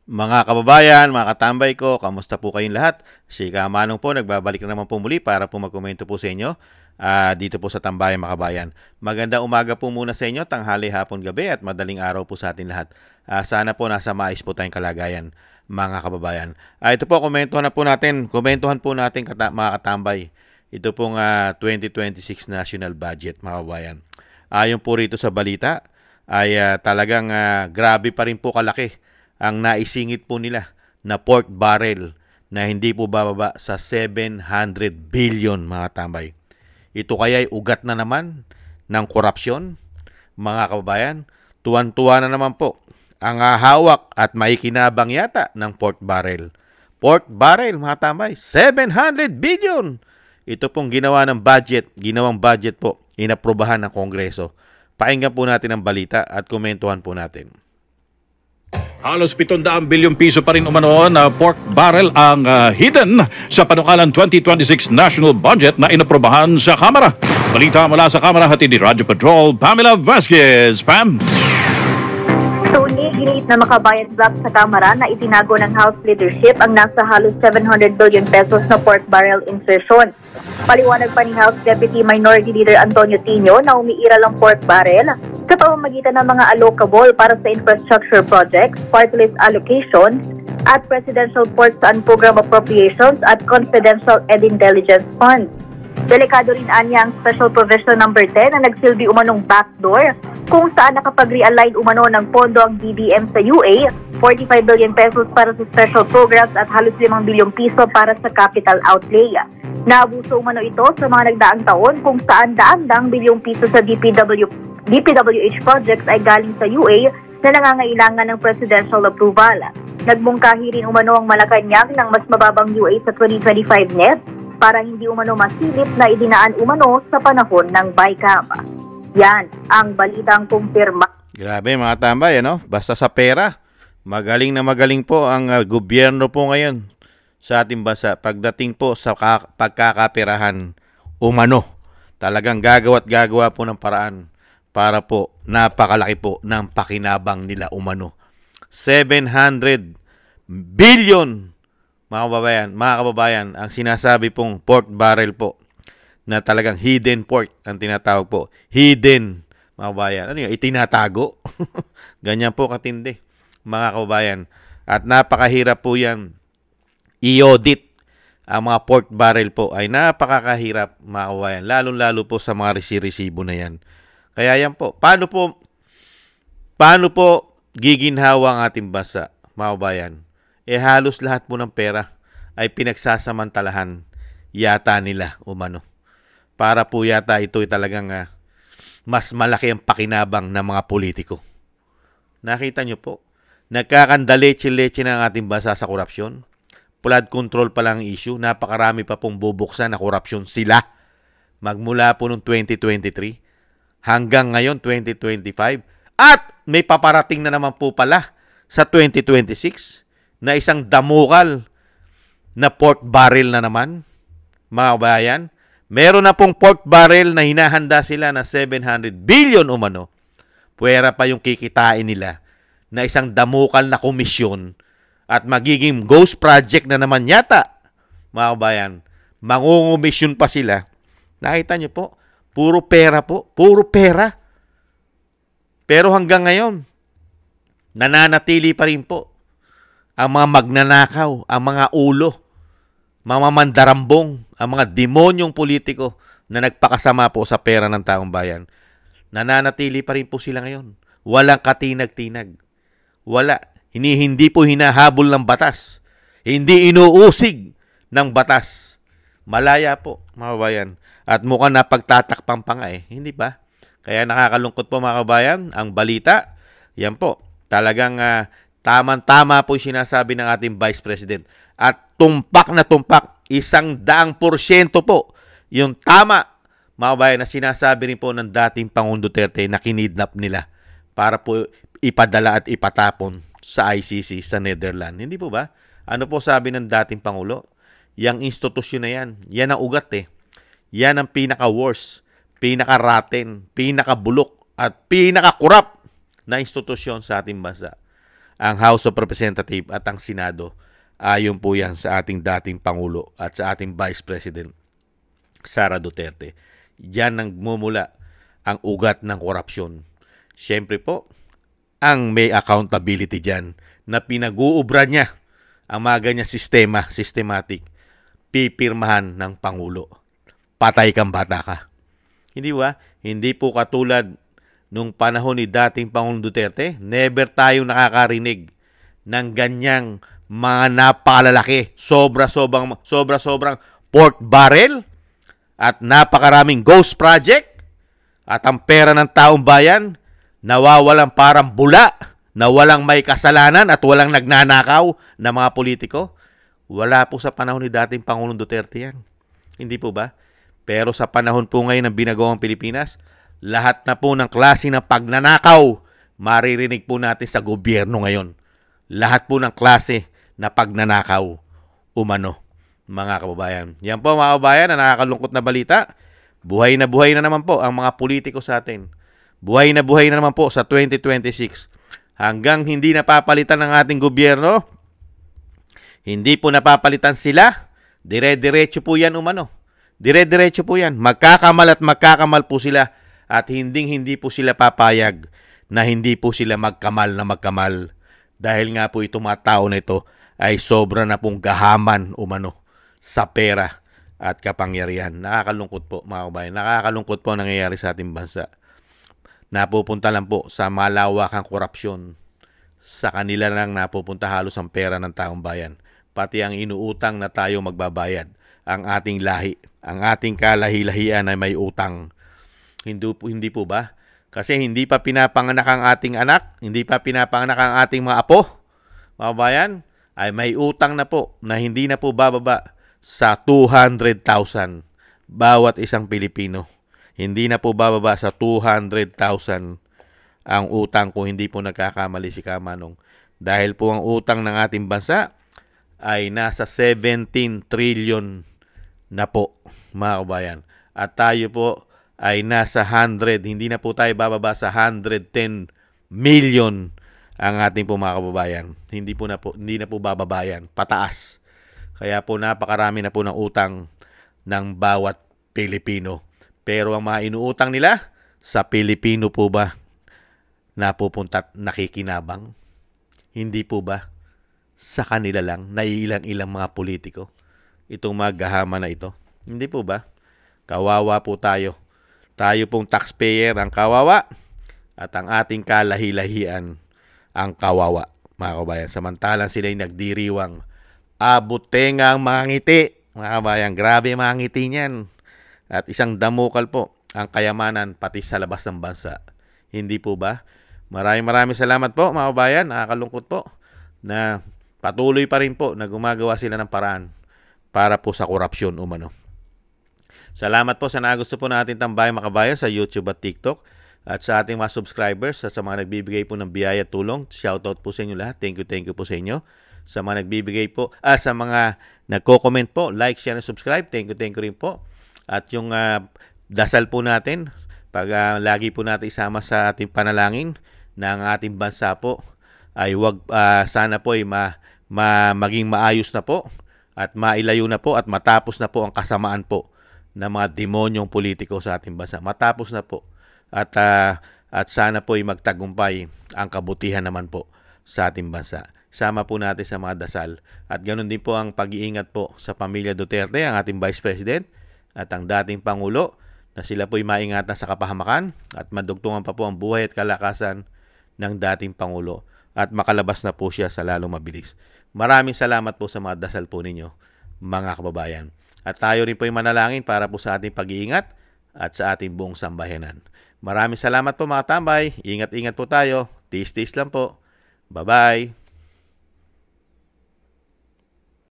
Mga kababayan, mga katambay ko, kamusta po kayong lahat? Si Kamanong po, nagbabalik na naman po muli para po magkomento po sa inyo dito po sa Tambayan mga kabayan. Maganda umaga po muna sa inyo, tanghali, hapon, gabi at madaling araw po sa atin lahat. Sana po nasa maayos po tayong kalagayan mga kababayan. Ito po, komentuhan po natin mga katambay. Ito pong 2026 National Budget mga kababayan. Ayon po rito sa balita ay talagang grabe pa rin po kalaki ang naisingit po nila na pork barrel na hindi po bababa sa 700 billion mga tambay. Ito kaya ay ugat na naman ng korupsyon mga kababayan. Tuwan-tuwa na naman po ang hawak at maikinabang yata ng pork barrel. Pork barrel mga tambay, 700 billion. Ito pong ginawang budget po, inaprubahan ng Kongreso. Pakinggan po natin ang balita at komentuhan po natin. Halos 700 bilyong piso pa rin umano na pork barrel ang hidden sa panukalang 2026 national budget na inaprobahan sa Kamara. Balita mula sa Kamara, hatid ni Radyo Patrol, Pamela Vasquez. Pam! Tony, giniit na makabayan block sa Kamara na itinago ng House leadership ang nasa halos 700 billion pesos na pork barrel insertion. Paliwanag pa ni House Deputy Minority Leader Antonio Tino na umiiral ang pork barrel sa pamamagitan ng mga allocable para sa infrastructure projects, party list allocation, at Presidential Ports and Program Appropriations at Confidential and Intelligence Funds. Delikado rin anya ang Special Provision number 10 na nagsilbi umanong backdoor kung saan nakapag-realign umano ng pondo ang DBM sa UA, 45 billion pesos para sa special programs at halos 5 bilyong piso para sa capital outlay. Naabuso umano ito sa mga nagdaang taon kung saan daang-daang bilyong piso sa DPWH projects ay galing sa UA na nangangailangan ng presidential approval. Nagmungkahi rin umano ang Malacanang ng mas mababang UA sa 2025 net para hindi umano masilip na idinaan umano sa panahon ng BICAM. Yan ang balitang kumpirma. Grabe mga tambay, ano? Basta sa pera. Magaling na magaling po ang gobyerno po ngayon sa ating bansa. Pagdating po sa pagkakaperahan umano, talagang gagawa po ng paraan para po napakalaki po ng pakinabang nila umano. 700 billion mga kababayan, ang sinasabi pong pork barrel po na talagang hidden pork ang tinatawag po. Hidden, mga kababayan. Ano yun? Itinatago. Ganyan po katindi, mga kababayan. At napakahirap po yan i-audit. Ang mga pork barrel po ay napakahirap, mga kababayan. Lalo-lalo po sa mga resibo na yan. Kaya yan po. Paano po giginhawa ang ating bansa, mga kababayan? Halos lahat po ng pera ay pinagsasamantalahan yata nila umano. Para po yata ito ay talagang mas malaki ang pakinabang ng mga politiko. Nakita nyo po, nagkakandaleche-leche na ang ating bansa sa korupsyon. Flood control pa lang ang issue. Napakarami pa pong bubuksan na korupsyon sila. Magmula po noong 2023 hanggang ngayon 2025. At may paparating na naman po pala sa 2026 na isang damukal na pork barrel na naman, mga kabayan. Meron na pong pork barrel na hinahanda sila na 700 billion umano. Puwera pa yung kikitain nila na isang damukal na komisyon at magiging ghost project na naman yata, mga kabayan. Mangungumisyon pa sila. Nakita nyo po, puro pera po, puro pera. Pero hanggang ngayon, nananatili pa rin po ang mga magnanakaw, ang mga ulo, mga mandarambong, ang mga demonyong politiko na nagpakasama po sa pera ng taong bayan. Nananatili pa rin po sila ngayon. Walang katinag-tinag. Wala. Hindi po hinahabol ng batas. Hindi inuusig ng batas. Malaya po, mga kabayan. At mukhang napagtatakpan pa nga Hindi ba? Kaya nakakalungkot po, mga kabayan, ang balita. Yan po. Talagang tama-tama po yung sinasabi ng ating Vice President. At tumpak na tumpak, 100% po yung tama, mga kabayan, na sinasabi rin po ng dating Pangulong Duterte na kinidnap nila para po ipadala at ipatapon sa ICC sa Netherlands. Hindi po ba? Ano po sabi ng dating Pangulo? Yang institusyon na yan, yan ang ugat Yan ang pinaka-worst, pinaka-rotten, pinaka-bulok at pinaka-kurap na institusyon sa ating bansa. ang House of Representatives at ang Senado. Ayon po yan sa ating dating Pangulo at sa ating Vice President Sara Duterte. Diyan nagmumula ang ugat ng korupsyon. Siyempre po, ang may accountability dyan na pinag-uubra niya ang mga ganyan systematic, pipirmahan ng Pangulo. Patay kang bata ka. Hindi ba? Hindi po katulad nung panahon ni dating Pangulong Duterte, never tayo nakakarinig ng ganyang mga napakalalaki, sobra-sobrang pork barrel at napakaraming ghost project at ang pera ng taong bayan nawawalang parang bula na walang may kasalanan at walang nagnanakaw na mga politiko. Wala po sa panahon ni dating Pangulong Duterte yan. Hindi po ba? Pero sa panahon po ngayon ng binagawang Pilipinas, lahat na po ng klase ng pagnanakaw maririnig po natin sa gobyerno ngayon. Lahat po ng klase na pagnanakaw umano, mga kababayan. Yan po mga kababayan, na nakakalungkot na balita. Buhay na naman po ang mga politiko sa atin. Buhay na naman po sa 2026. Hanggang hindi napapalitan ng ating gobyerno, hindi po napapalitan sila, dire-diretso po yan umano. Dire-diretso po yan. Magkakamal po sila at hindi po sila papayag na hindi po sila magkamal. Dahil nga po itong mga tao na ito ay sobra na pong gahaman umano sa pera at kapangyarihan. Nakakalungkot po mga kabayan. Nakakalungkot po ang nangyayari sa ating bansa. Napupunta lang po sa malawakang korupsyon. Sa kanila lang napupunta halos ang pera ng taong bayan. Pati ang inuutang na tayo magbabayad. Ang ating lahi, ang ating kalahi-lahian ay may utang. Hindi po ba? Kasi hindi pa pinapanganak ang ating anak, hindi pa pinapanganak ang ating mga apo, mga bayan, ay may utang na po na hindi na po bababa sa 200,000 bawat isang Pilipino. Hindi na po bababa sa 200,000 ang utang kung hindi po nagkakamali si Kamanong. Dahil po ang utang ng ating bansa ay nasa 17 trillion na po, mga kabayan. At tayo po ay nasa 100, hindi na po tayo bababa sa 110 million ang ating po mga kababayan. Hindi na po bababayan, pataas. Kaya po napakarami na po ng utang ng bawat Pilipino. Pero ang mga inuutang nila, sa Pilipino po ba napupunta at nakikinabang? Hindi po ba sa kanila lang, naiilang-ilang mga politiko, itong mga gahaman na ito? Hindi po ba? Kawawa po tayo. Tayo pong taxpayer ang kawawa at ang ating kalahi-lahian ang kawawa, mga kabayan. Samantalang sila'y nagdiriwang, abot tenga ang mga ngiti, mga kabayan. Grabe mga ngiti niyan. At isang damukal po ang kayamanan pati sa labas ng bansa. Hindi po ba? Maraming salamat po mga kabayan. Nakakalungkot po na patuloy pa rin po na gumagawa sila ng paraan para po sa korupsyon umano. Salamat po sa nagusto po natin tambayan mga kabayan sa YouTube at TikTok. At sa ating mga subscribers, sa mga nagbibigay po ng biyaya at tulong, shoutout po sa inyo lahat. Thank you po sa inyo. Sa mga nagbibigay po, sa mga nagko-comment po, like, share, and subscribe. Thank you rin po. At yung dasal po natin, pag lagi po natin isama sa ating panalangin na ang ating bansa po ay sana po ay maging maayos na po at mailayo na po at matapos na po ang kasamaan po ng mga demonyong politiko sa ating bansa. Matapos na po at sana po ay magtagumpay ang kabutihan naman po sa ating bansa. Sama po natin sa mga dasal. At ganoon din po ang pag-iingat po sa pamilya Duterte, ang ating Vice President at ang dating Pangulo, na sila po'y maingatan sa kapahamakan at madugtungan pa po ang buhay at kalakasan ng dating Pangulo at makalabas na po siya sa lalong mabilis. Maraming salamat po sa mga dasal po ninyo, mga kababayan. At tayo rin po'y manalangin para po sa ating pag-iingat at sa ating buong sambayanan. Maraming salamat po mga tambay. Ingat-ingat po tayo. Tiis-tiis lang po. Bye-bye.